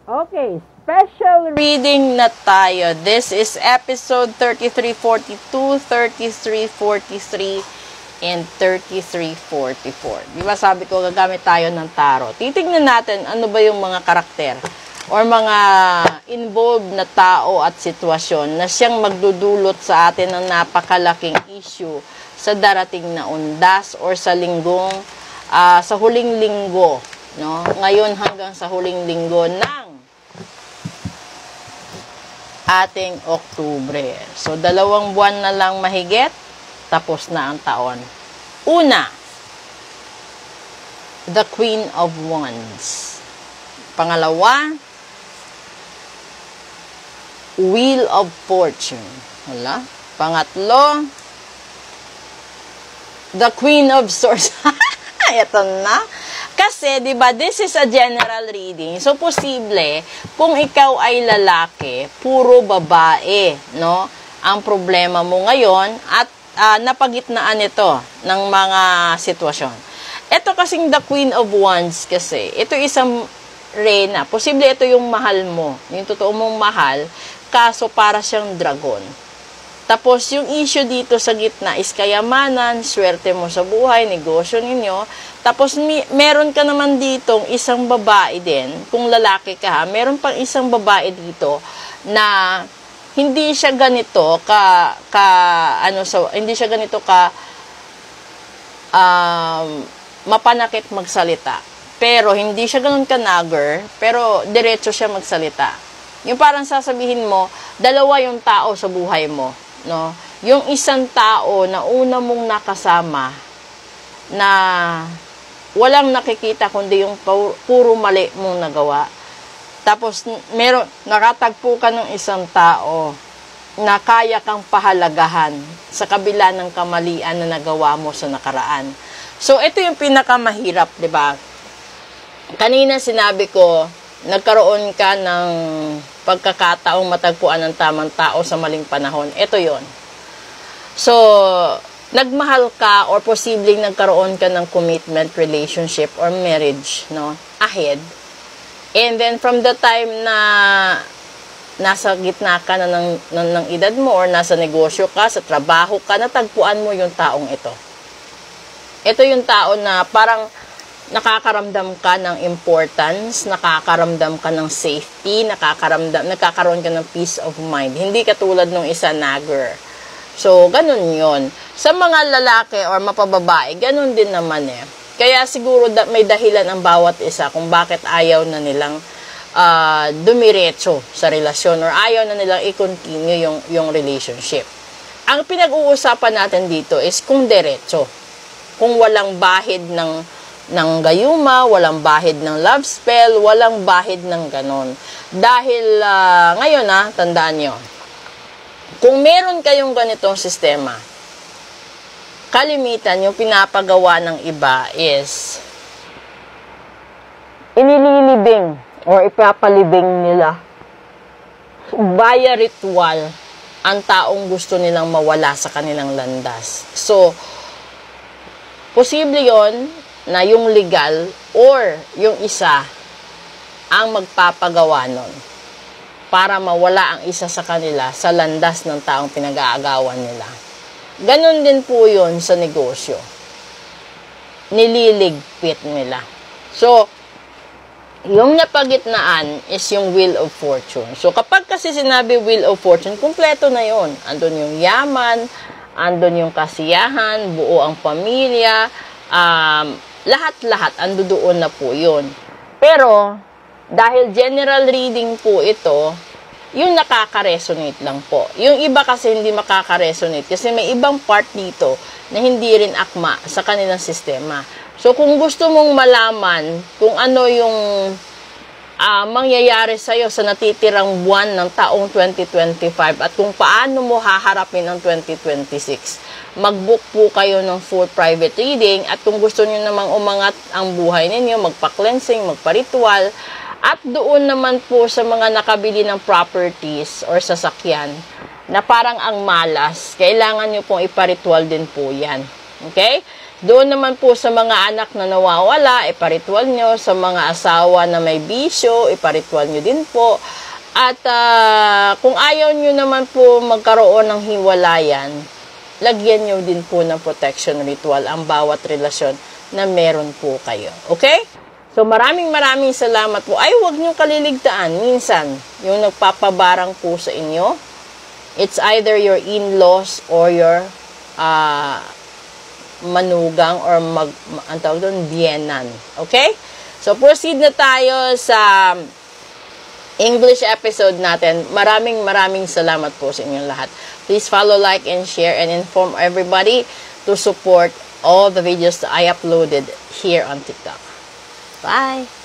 Okay, special reading na tayo. This is episode 3342, 3343, and 3344. Di ba sabi ko, gagamit tayo ng tarot. Titignan natin ano ba yung mga karakter or mga involved na tao at sitwasyon na siyang magdudulot sa atin ng napakalaking issue sa darating na undas or sa linggong, sa huling linggo. No? Ngayon hanggang sa huling linggo ng ating Oktubre. So, 2 buwan na lang mahigit, tapos na ang taon. Una, the Queen of Wands. Pangalawa, Wheel of Fortune. Wala. Pangatlo, the Queen of Swords. Ito na. Kasi, di ba, this is a general reading. So, posible, kung ikaw ay lalaki, puro babae, no? Ang problema mo ngayon at napagitnaan ito ng mga sitwasyon. Ito kasing the Queen of Wands kasi, ito isang reyna. Posible ito yung mahal mo, yung totoo mong mahal, kaso para siyang dragon. Tapos, yung issue dito sa gitna is kayamanan, swerte mo sa buhay, negosyo ninyo. Tapos, meron ka naman ditong isang babae din, kung lalaki ka ha, meron pang isang babae dito na hindi siya ganito hindi siya ganito mapanakit magsalita. Pero, hindi siya ganun ka-nagger, pero diretso siya magsalita. Yung parang sasabihin mo, dalawa yung tao sa buhay mo. No? Yung isang tao na una mong nakasama na walang nakikita kundi yung puro mali mong nagawa. Tapos nakatagpo ka ng isang tao na kaya kang pahalagahan sa kabila ng kamalian na nagawa mo sa nakaraan. So ito yung pinakamahirap, 'di ba? Kanina sinabi ko, nagkaroon ka ng pagkakataong matagpuan ng tamang tao sa maling panahon. Ito yon. So, nagmahal ka or posibleng nagkaroon ka ng commitment, relationship, or marriage, no? Ahead. And then, from the time na nasa gitna ka na ng edad mo or nasa negosyo ka, sa trabaho ka, natagpuan mo yung taong ito. Ito yung tao na parang nakakaramdam ka ng importance, nakakaramdam ka ng safety, nagkakaroon ka ng peace of mind. Hindi katulad ng isa nagger. So, ganun yon. Sa mga lalaki or mapababae, ganun din naman eh. Kaya siguro may dahilan ang bawat isa kung bakit ayaw na nilang dumiretso sa relasyon or ayaw na nilang i-continue yung relationship. Ang pinag-uusapan natin dito is kung diretso. Kung walang bahid ng gayuma, walang bahid ng love spell, walang bahid ng ganon. Dahil ngayon tandaan nyo, kung meron kayong ganitong sistema, kalimitan yung pinapagawa ng iba is inililibing or ipapalibing nila via ritual ang taong gusto nilang mawala sa kanilang landas. So, posible yon na yung legal or yung isa ang magpapagawa nun para mawala ang isa sa kanila sa landas ng taong pinag-aagawan nila. Ganon din po yun sa negosyo. Nililigpit nila. So, yung napagitnaan is yung Wheel of Fortune. So, kapag kasi sinabi Wheel of Fortune, kumpleto na yon. Andun yung yaman, andun yung kasiyahan, buo ang pamilya, lahat-lahat, ando doon na po yun. Pero, dahil general reading po ito, yung nakaka-resonate lang po. Yung iba kasi hindi makaka-resonate kasi may ibang part dito na hindi rin akma sa kanilang sistema. So, kung gusto mong malaman kung ano yung mangyayari sa'yo sa natitirang buwan ng taong 2025 at kung paano mo haharapin ang 2026, mag-book po kayo ng full private reading at kung gusto niyo namang umangat ang buhay ninyo, magpa-cleansing, magpa-ritual at doon naman po sa mga nakabili ng properties or sasakyan na parang ang malas, kailangan niyo pong ipa-ritual din po yan. Okay? Doon naman po sa mga anak na nawawala, iparitwal nyo. Sa mga asawa na may bisyo, iparitwal nyo din po. At kung ayaw nyo naman po magkaroon ng hiwalayan, lagyan nyo din po ng protection ritual ang bawat relasyon na meron po kayo. Okay? So maraming salamat po. Ay, huwag nyo kaliligtaan. Minsan, yung nagpapabarang po sa inyo, it's either your in-laws or your manugang or ang tawag doon, biyenan. Okay? So, proceed na tayo sa English episode natin. Maraming salamat po sa inyong lahat. Please follow, like, and share, and inform everybody to support all the videos that I uploaded here on TikTok. Bye!